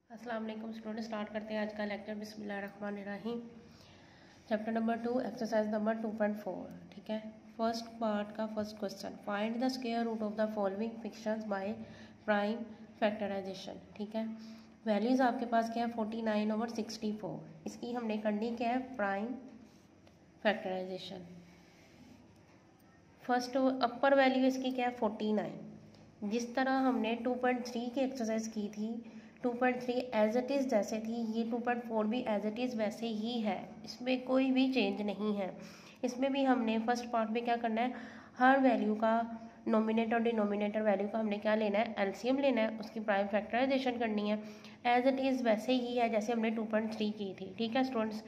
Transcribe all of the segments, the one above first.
अस्सलाम वालेकुम student. Start करते हैं आज का लेक्चर। बिस्मिल्लाहिर्रहमानिर्रहीम। Chapter number 2 exercise number 2.4। ठीक है, फर्स्ट पार्ट का first question, find the square root of the following fractions by prime factorisation. ठीक है, वैल्यूज़ आपके पास क्या है 49/64। इसकी हमने करनी क्या है, prime factorisation. First upper value इसकी क्या है 49। जिस तरह हमने 2.3 की एक्सरसाइज की थी, 2.3 एज इट इज़ जैसे थी, ये 2.4 भी एज इट इज़ वैसे ही है, इसमें कोई भी चेंज नहीं है। इसमें भी हमने फर्स्ट पार्ट में क्या करना है, हर वैल्यू का नोमिनेटर और डिनोमिनेटर वैल्यू का हमने क्या लेना है, एलसीएम लेना है, उसकी प्राइम फैक्टराइजेशन करनी है। एज इट इज़ वैसे ही है जैसे हमने 2.3 की थी। ठीक है स्टूडेंट्स,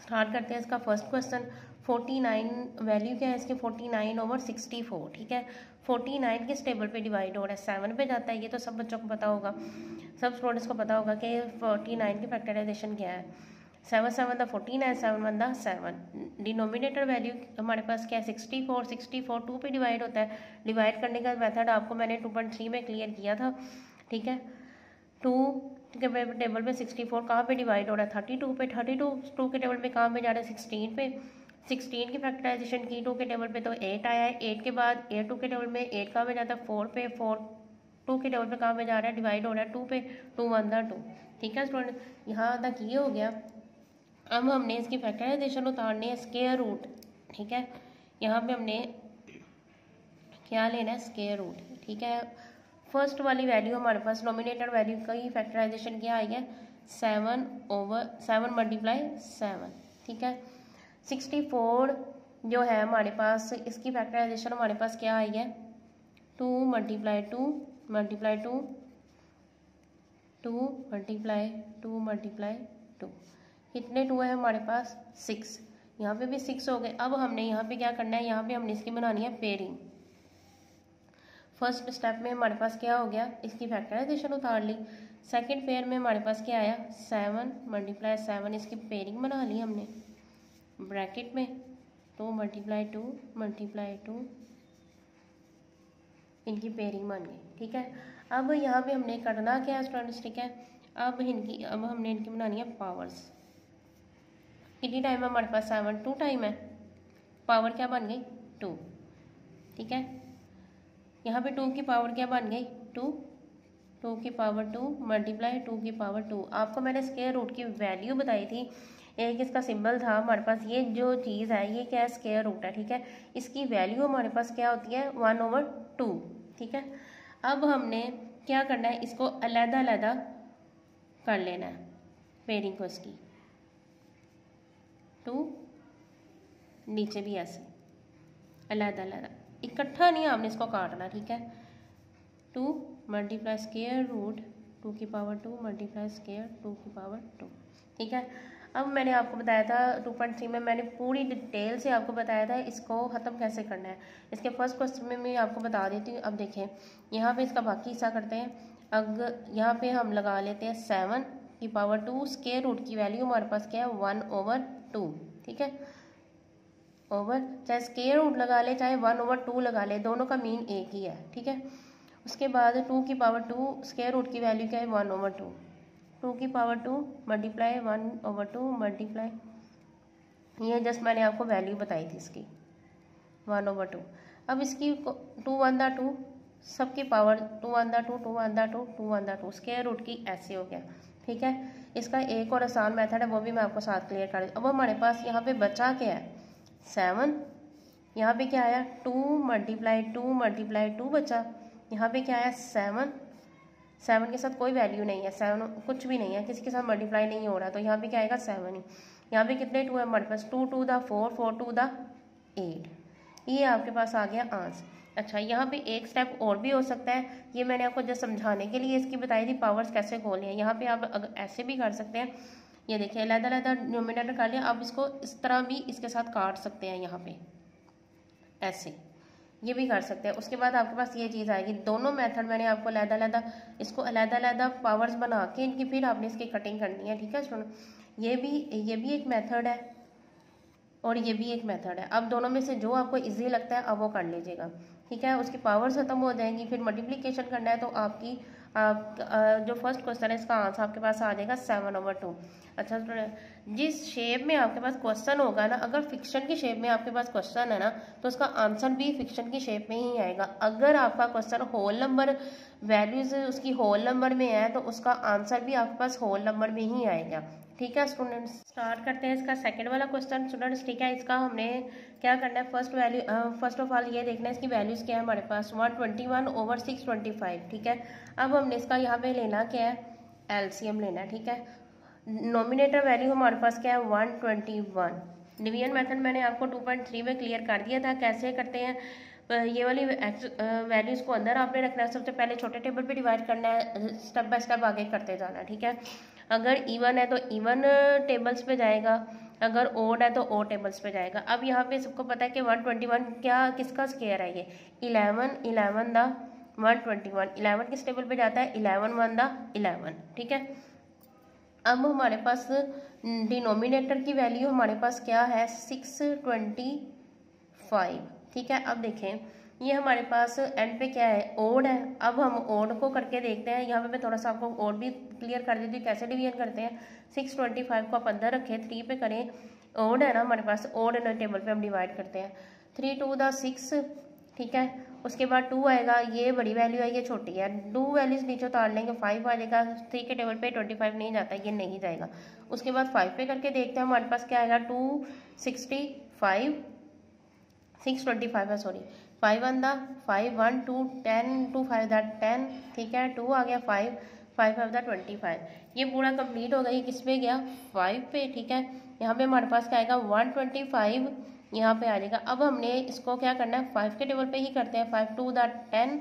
स्टार्ट करते हैं इसका फर्स्ट क्वेश्चन। 49 वैल्यू क्या है इसके 49/64। ठीक है, 49 किस टेबल पे डिवाइड हो रहा है, 7 पे जाता है। ये तो सब बच्चों को पता होगा, सब स्टूडेंट्स को पता होगा कि 49 की फैक्टराइजेशन क्या है। 7 7 14 है, 7 1 7। डिनोमिनेटर वैल्यू हमारे पास क्या है 64। 64 2 पे डिवाइड होता है। डिवाइड करने का मेथड आपको मैंने 2.3 में क्लियर किया था। ठीक है, 2 के टेबल में 64 कहाँ पे डिवाइड हो रहा है 32 पे। 32 2 के टेबल में कहाँ पे जा रहा है 16 पे। 16 की फैक्टराइजेशन की 2 के टेबल पे तो 8 आया है। 8 के बाद 8 2 के टेबल में 8 कहाँ पे जाता है 4 पे। 4 2 के टेबल पे कहाँ पे जा रहा है, डिवाइड हो रहा है 2 पे। 2 1 2। ठीक है स्टूडेंट, यहाँ तक ये हो गया। अब हमने इसकी फैक्टराइजेशन उतारनी है स्क्वायर रूट। ठीक है, यहाँ पे हमने क्या लेना है, स्क्वायर रूट। ठीक है, फर्स्ट वाली वैल्यू हमारे पास नोमिनेटर वैल्यू का ही फैक्टराइजेशन क्या आई है 7/7 मल्टीप्लाई 7। ठीक है, 64 जो है हमारे पास, इसकी फैक्टराइजेशन हमारे पास क्या आई है 2 मल्टीप्लाई 2 मल्टीप्लाई 2 2 मल्टीप्लाई 2 मल्टीप्लाई 2। कितने 2 है हमारे पास 6। यहाँ पे भी 6 हो गए। अब हमने यहाँ पे क्या करना है, यहाँ पे हमने इसकी बनानी है पेयरिंग। फर्स्ट स्टेप में हमारे पास क्या हो गया, इसकी फैक्टराइजेशन उतार ली। सेकंड पेयर में हमारे पास क्या आया 7 मल्टीप्लाई 7, इसकी पेयरिंग बना ली हमने ब्रैकेट में। 2 मल्टीप्लाई 2 मल्टीप्लाई 2, इनकी पेयरिंग बन गई। ठीक है, अब यहाँ पे हमने करना क्या है स्टूडेंट्स। ठीक है, अब हमने इनकी बनानी है पावर्स। कितनी टाइम है हमारे पास 7, 2 टाइम है। पावर क्या बन गई 2। ठीक है, यहाँ पे 2 की पावर क्या बन गई 2। 2 की पावर 2 मल्टीप्लाई 2 की पावर 2। आपको मैंने स्क्वायर रूट की वैल्यू बताई थी, एक इसका सिंबल था हमारे पास। ये जो चीज़ है ये क्या है, स्क्वायर रूट है। ठीक है, इसकी वैल्यू हमारे पास क्या होती है 1/2। ठीक है, अब हमने क्या करना है, इसको अलग अलग कर लेना है पेयरिंग को, इसकी 2 नीचे भी ऐसे अलग अलग, इकट्ठा नहीं हमने इसको काटना। ठीक है, 2 मल्टीप्लाई स्क्वायर रूट 2 की पावर 2 मल्टीप्लाई स्क्वायर 2 की पावर 2। ठीक है, अब मैंने आपको बताया था 2.3 में, मैंने पूरी डिटेल से आपको बताया था इसको ख़त्म कैसे करना है। इसके फर्स्ट क्वेश्चन में मैं आपको बता देती हूँ। अब देखें, यहाँ पे इसका बाकी हिस्सा करते हैं। अगर यहाँ पे हम लगा लेते हैं 7 की पावर 2, स्क्वायर रूट की वैल्यू हमारे पास क्या है 1/2। ठीक है, ओवर, चाहे स्क्वायर रूट लगा ले चाहे 1/2 लगा ले, दोनों का मीन एक ही है। ठीक है, उसके बाद 2 की पावर 2, स्क्वायर रूट की वैल्यू क्या है 1/2। 2 की पावर 2 मल्टीप्लाई 1/2 मल्टीप्लाई, ये जस्ट मैंने आपको वैल्यू बताई थी इसकी 1/2। अब इसकी 2 1 2, सबकी पावर 2 1 2 2 1 2 2 1 2, स्क्वायर रूट की ऐसे हो गया। ठीक है, इसका एक और आसान मेथड है, वो भी मैं आपको साथ क्लियर कर दूँ। अब हमारे पास यहाँ पे बचा क्या है 7। यहाँ पे क्या आया 2 मल्टीप्लाई 2 मल्टीप्लाई 2 बचा। यहाँ पे क्या आया 7। 7 के साथ कोई वैल्यू नहीं है, 7 कुछ भी नहीं है, किसी के साथ मल्टीप्लाई नहीं हो रहा, तो यहाँ पे क्या आएगा 7 ही। यहाँ पे कितने 2 है हमारे पास 2 2 द 4 4 2 द 8। ये आपके पास आ गया आंसर। अच्छा, यहाँ पे एक स्टेप और भी हो सकता है, ये मैंने आपको जस्ट समझाने के लिए इसकी बताई थी पावर्स कैसे खोलनी है। यहाँ पे आप अगर ऐसे भी कर सकते हैं, ये देखिए अलग अलग न्यूमिनेटर कर लिया। आप इसको इस तरह भी इसके साथ काट सकते हैं, यहाँ पे ऐसे ये भी कर सकते हैं। उसके बाद आपके पास ये चीज़ आएगी। दोनों मेथड मैंने आपको अलग अलग, इसको अलग अलग पावर्स बना के इनकी फिर आपने इसकी कटिंग करनी है। ठीक है सुनो, ये भी एक मेथड है और ये भी एक मेथड है। अब दोनों में से जो आपको इजी लगता है अब वो कर लीजिएगा। ठीक है, उसकी पावर्स खत्म हो जाएंगी, फिर मल्टीप्लिकेशन करना है तो आपकी आप जो फर्स्ट क्वेश्चन है इसका आंसर आपके पास आ जाएगा 7/2। अच्छा स्टूडेंट, जिस शेप में आपके पास क्वेश्चन होगा ना, अगर फिक्शन की शेप में आपके पास क्वेश्चन है ना, तो उसका आंसर भी फिक्शन की शेप में ही आएगा। अगर आपका क्वेश्चन होल नंबर वैल्यूज उसकी होल नंबर में है तो उसका आंसर भी आपके पास होल नंबर में ही आएगा। ठीक है स्टूडेंट्स, स्टार्ट करते हैं इसका सेकंड वाला क्वेश्चन स्टूडेंट्स। ठीक है, इसका हमने क्या करना है, फर्स्ट ऑफ ऑल ये देखना है इसकी वैल्यूज क्या है हमारे पास, 121/625। ठीक है, अब हमने इसका यहाँ पे लेना क्या है, एलसीएम लेना है। ठीक है, नॉमिनेटर वैल्यू हमारे पास क्या है, 121। डिवीजन मेथड मैंने आपको 2.3 में क्लियर कर दिया था, कैसे करते हैं। ये वाली वैल्यूज को अंदर आपने रखना है, सबसे पहले छोटे टेबल पे डिवाइड करना है, स्टेप बाय स्टेप आगे करते जाना है। ठीक है, अगर इवन है तो इवन टेबल्स पे जाएगा, अगर ओड है तो ओ टेबल्स पे जाएगा। अब यहाँ पे सबको पता है कि 121 क्या किसका स्क्वायर है, ये 11 द 121। 11 किस टेबल पे जाता है, 11 द 11। ठीक है, अब हमारे पास डिनोमिनेटर की वैल्यू हमारे पास क्या है, 625। ठीक है, अब देखें ये हमारे पास एंड पे क्या है, ओड है। अब हम ओड को करके देखते हैं, यहाँ पे मैं थोड़ा सा आपको ओड भी क्लियर कर देती हूँ कैसे डिवीजन करते हैं। 625 को आप अंदर रखें, 3 पे करें, ओड है ना हमारे पास, ओड टेबल पे हम डिवाइड करते हैं, 3 2 द 6। ठीक है, उसके बाद 2 आएगा, ये बड़ी वैल्यू है ये छोटी है, 2 वैल्यूज नीचे उतार लेंगे, 5 आ जाएगा। 3 के टेबल पे 25 नहीं जाता, ये नहीं जाएगा। उसके बाद 5 पे करके देखते हैं हमारे पास क्या आएगा, 265 625 है, सॉरी 5 1 द 5 1 2 10 2 5 द 10। ठीक है, 2 आ गया, 5 5 5 द 25। ये पूरा कंप्लीट हो गया, ये किस पे गया, 5 पे। ठीक है, यहाँ पे हमारे पास क्या आएगा, 125 यहाँ पे आ जाएगा। अब हमने इसको क्या करना है, 5 के टेबल पे ही करते हैं, 5 2 द 10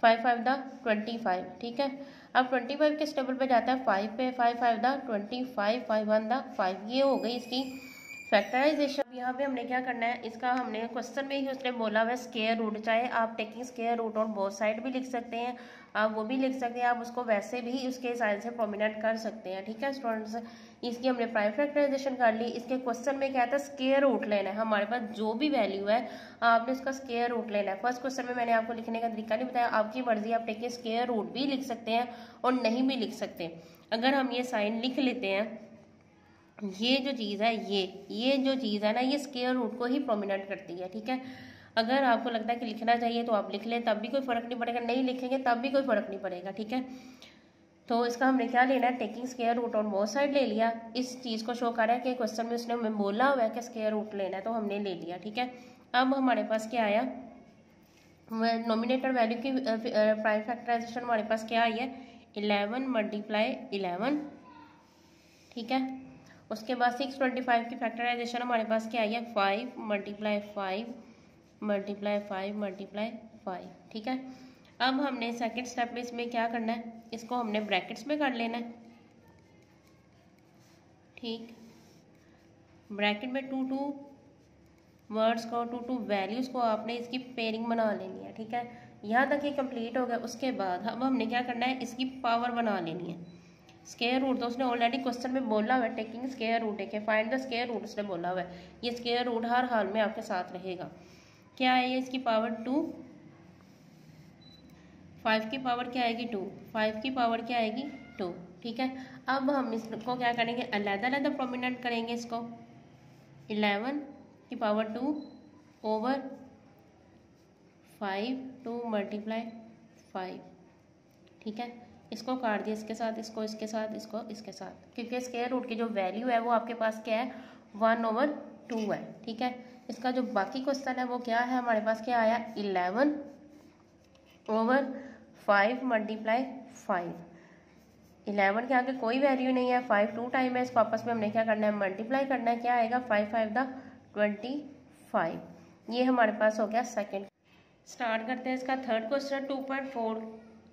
5 5 द 25। ठीक है, अब 25 किस टेबल पे जाता है, 5 पे, 5 5 द 25 5 1 द 5। ये हो गई इसकी फैक्टराइजेशन। यहाँ पे हमने क्या करना है, इसका हमने क्वेश्चन में ही उसने बोला हुआ है स्क्वायर रूट, चाहे आप taking square root on both side भी लिख सकते हैं, आप वो भी लिख सकते हैं, आप उसको वैसे भी उसके साइन से प्रोमिनेंट कर सकते हैं। ठीक है स्टूडेंट्स, इसकी हमने प्राइम फैक्टराइजेशन कर ली। इसके क्वेश्चन में क्या था, स्क्वायर रूट लेना है, हमारे पास जो भी वैल्यू है आपने उसका स्क्वायर रूट लेना है। फर्स्ट क्वेश्चन में मैंने आपको लिखने का तरीका नहीं बताया, आपकी मर्जी, आप टेकिंग स्क्वायर रूट भी लिख सकते हैं और नहीं भी लिख सकते। अगर हम ये साइन लिख लेते हैं, ये जो चीज़ है, ये जो चीज़ है ना, ये स्क्वायर रूट को ही प्रोमिनेंट करती है। ठीक है, अगर आपको लगता है कि लिखना चाहिए तो आप लिख लें, तब भी कोई फर्क नहीं पड़ेगा, नहीं लिखेंगे तब भी कोई फर्क नहीं पड़ेगा। ठीक है, तो इसका हमने क्या लेना है, taking square root on both side ले लिया। इस चीज़ को शो कर रहा है कि क्वेश्चन में उसने हमें बोला हुआ है कि स्क्वायर रूट लेना है, तो हमने ले लिया। ठीक है, अब हमारे पास क्या आया, नॉमिनेटर वैल्यू की प्राइम फैक्टराइजेशन हमारे पास क्या आई है, 11 × 11। ठीक है, उसके बाद 625 की फैक्टराइजेशन हमारे पास क्या आई है, 5 × 5 × 5 × 5। ठीक है, अब हमने सेकंड स्टेप में इसमें क्या करना है, इसको हमने ब्रैकेट्स में कर लेना है। ठीक, ब्रैकेट में 2 वर्ड्स को 2 वैल्यूज़ को आपने इसकी पेयरिंग बना लेनी है। ठीक है, यहाँ तक ये कंप्लीट हो गया। उसके बाद अब हमने क्या करना है, इसकी पावर बना लेनी है। स्क्वायर रूट तो उसने ऑलरेडी क्वेश्चन में बोला हुआ है, टेकिंग स्क्वायर रूट है, फाइंड द स्क्वायर रूट उसने बोला हुआ है, ये स्क्वायर रूट हर हाल में आपके साथ रहेगा। क्या है ये, इसकी पावर 2, 5 की पावर क्या आएगी 2, 5 की पावर क्या आएगी 2। ठीक है, अब हम इसको क्या करेंगे, अलग-अलग प्रोमिनेंट करेंगे इसको। 11 की पावर 2 ओवर 5 2 × 5। ठीक है, इसको काट दिया, इसके साथ, इसको इसके साथ, इसको इसके साथ, क्योंकि स्क्वायर रूट की जो वैल्यू है वो आपके पास क्या है, 1/2 है। ठीक है, इसका जो बाकी क्वेश्चन है वो क्या है, हमारे पास क्या आया, 11 ओवर 5 × 5। 11 के आगे कोई वैल्यू नहीं है, 5 2 टाइम है, इसको आपस में हमने क्या करना है, मल्टीप्लाई करना है। क्या आएगा, 5 5 द 25। ये हमारे पास हो गया सेकंड। स्टार्ट करते हैं इसका थर्ड क्वेश्चन,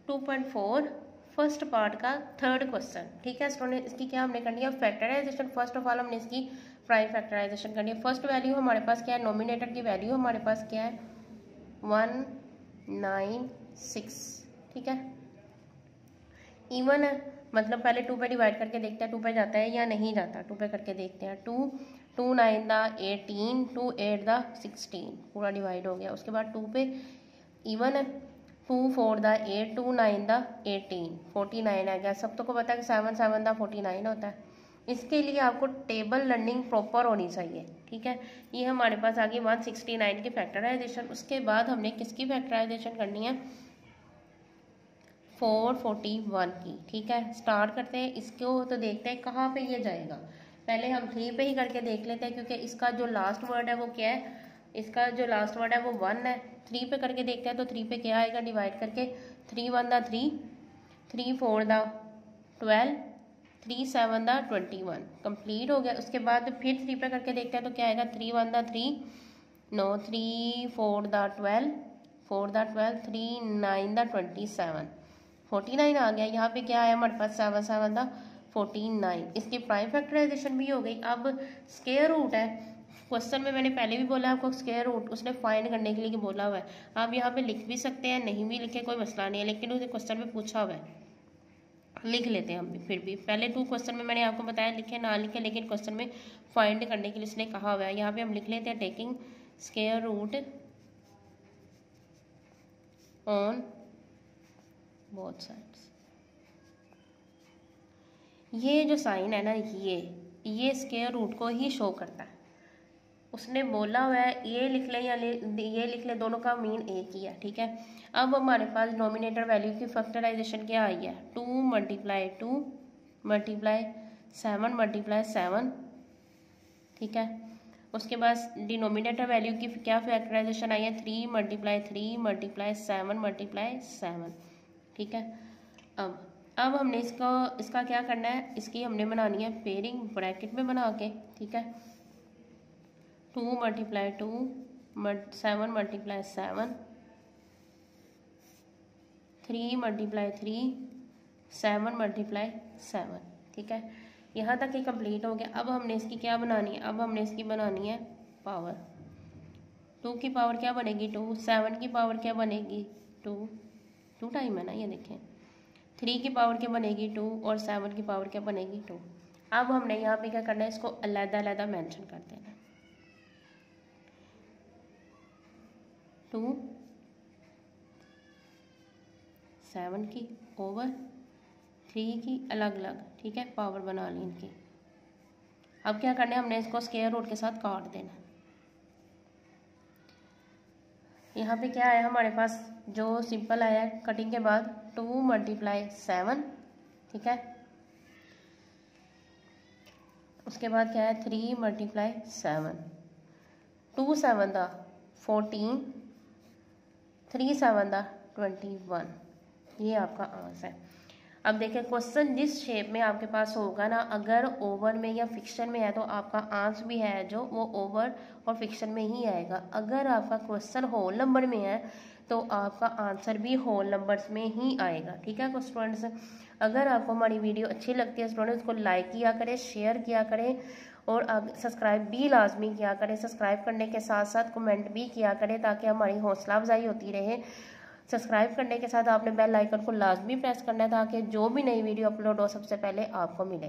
2.4 फर्स्ट पार्ट का थर्ड क्वेश्चन। ठीक है स्टूडेंट, इसकी क्या हमने करनी है, फैक्टराइजेशन। फर्स्ट ऑफ ऑल हमने इसकी प्राइम फैक्टराइजेशन करनी है। फर्स्ट वैल्यू हमारे पास क्या है, नॉमिनेटर की वैल्यू हमारे पास क्या है, 196। ठीक है, इवन है, मतलब पहले 2 पे डिवाइड करके देखते हैं 2 पे जाता है या नहीं जाता, 2 पे करके देखते हैं। 2 2 9 द 18 2 8 द 16, पूरा डिवाइड हो गया। उसके बाद 2 पे इवन है, 2 4 दा 8, 2 9 दा 18, 49 है गया। सब तो को पता है कि 7 7 दा 49 होता है। इसके लिए आपको टेबल लर्निंग प्रॉपर होनी चाहिए, ठीक है। ये हमारे पास आ गई 169 की फैक्टराइजेशन। उसके बाद हमने किसकी फैक्टराइजेशन करनी है, 441 की, ठीक है। स्टार्ट करते हैं इसको, तो देखते हैं कहाँ पे ये जाएगा। पहले हम 3 पे ही करके देख लेते हैं, क्योंकि इसका जो लास्ट वर्ड है वो क्या है, इसका जो लास्ट वर्ड है वो 1 है। 3 पे करके देखते हैं, तो 3 पे क्या आएगा डिवाइड करके, 3 1 दा 3, 3 4 दा 12, 3 7 दा 21, कंप्लीट हो गया। उसके बाद फिर 3 पे करके देखते हैं, तो क्या आएगा, 3 1 दा 3, नो 3 4 दा 12, 4 दा 12, 3 9 दा 27, 49 आ गया। यहाँ पे क्या आया हमारे पास, 7 7 दा 49। इसकी प्राइम फैक्टराइजेशन भी हो गई। अब स्क्वायर रूट है, क्वेश्चन में मैंने पहले भी बोला आपको स्क्वायर रूट उसने फाइंड करने के लिए बोला हुआ है। आप यहाँ पे लिख भी सकते हैं, नहीं भी लिखे कोई मसला नहीं है, लेकिन उसने क्वेश्चन में पूछा हुआ है, लिख लेते हैं हम भी। फिर भी पहले 2 क्वेश्चन में मैंने आपको बताया लिखे ना लिखे, लेकिन क्वेश्चन में फाइंड करने के लिए उसने कहा हुआ है। यहाँ पे हम लिख लेते हैं taking square root on both sides. ये जो साइन है ना, ये स्क्वायर रूट को ही शो करता है। उसने बोला हुआ है ये लिख लें या ये लिख लें, दोनों का मीन एक ही है, ठीक है। अब हमारे पास नोमिनेटर वैल्यू की फैक्टराइजेशन क्या आई है, 2 मल्टीप्लाई 2 मल्टीप्लाई 7 मल्टीप्लाई 7, ठीक है। उसके बाद डिनोमिनेटर वैल्यू की क्या फैक्टराइजेशन आई है, 3 मल्टीप्लाई 3 मल्टीप्लाई 7 मल्टीप्लाई 7, ठीक है। अब हमने इसका क्या करना है, इसकी हमने बनानी है पेयरिंग ब्रैकेट में बना के, ठीक है। 2 मल्टीप्लाई 2 7 मल्टीप्लाई 7, 3 मल्टीप्लाई 3 7 मल्टीप्लाई 7, ठीक है। यहाँ तक ही कंप्लीट हो गया। अब हमने इसकी क्या बनानी है, अब हमने इसकी बनानी है पावर। 2 की पावर क्या बनेगी 2, 7 की पावर क्या बनेगी 2 टाइम है ना, ये देखें। 3 की पावर क्या बनेगी 2 और 7 की पावर क्या बनेगी 2। अब हमने यहाँ पे क्या करना है, इसको अलग-अलग मेंशन कर देना। 2 7 की ओवर 3 की अलग अलग, ठीक है, पावर बना ली इनकी। अब क्या करना है, हमने इसको स्क्वायर रूट के साथ काट देना। यहाँ पे क्या है हमारे पास, जो सिंपल आया है कटिंग के बाद, 2 मल्टीप्लाई 7, ठीक है। उसके बाद क्या है, 3 मल्टीप्लाई 7, 2 7 दा 14, 3 7 दा 21, ये आपका आंसर है। अब देखें क्वेश्चन जिस शेप में आपके पास होगा ना, अगर ओवर में या फिक्शन में है तो आपका आंसर भी है जो वो ओवर और फिक्शन में ही आएगा। अगर आपका क्वेश्चन होल नंबर में है तो आपका आंसर भी होल नंबर्स में ही आएगा, ठीक है स्टूडेंट्स। अगर आपको हमारी वीडियो अच्छी लगती है स्टूडेंट्स, को लाइक किया करें, शेयर किया करें और सब्सक्राइब भी लाजमी किया करें। सब्सक्राइब करने के साथ साथ कमेंट भी किया करें ताकि हमारी हौसला अफजाई होती रहे। सब्सक्राइब करने के साथ आपने बेल आइकन को लाजमी प्रेस करना है ताकि जो भी नई वीडियो अपलोड हो सबसे पहले आपको मिले।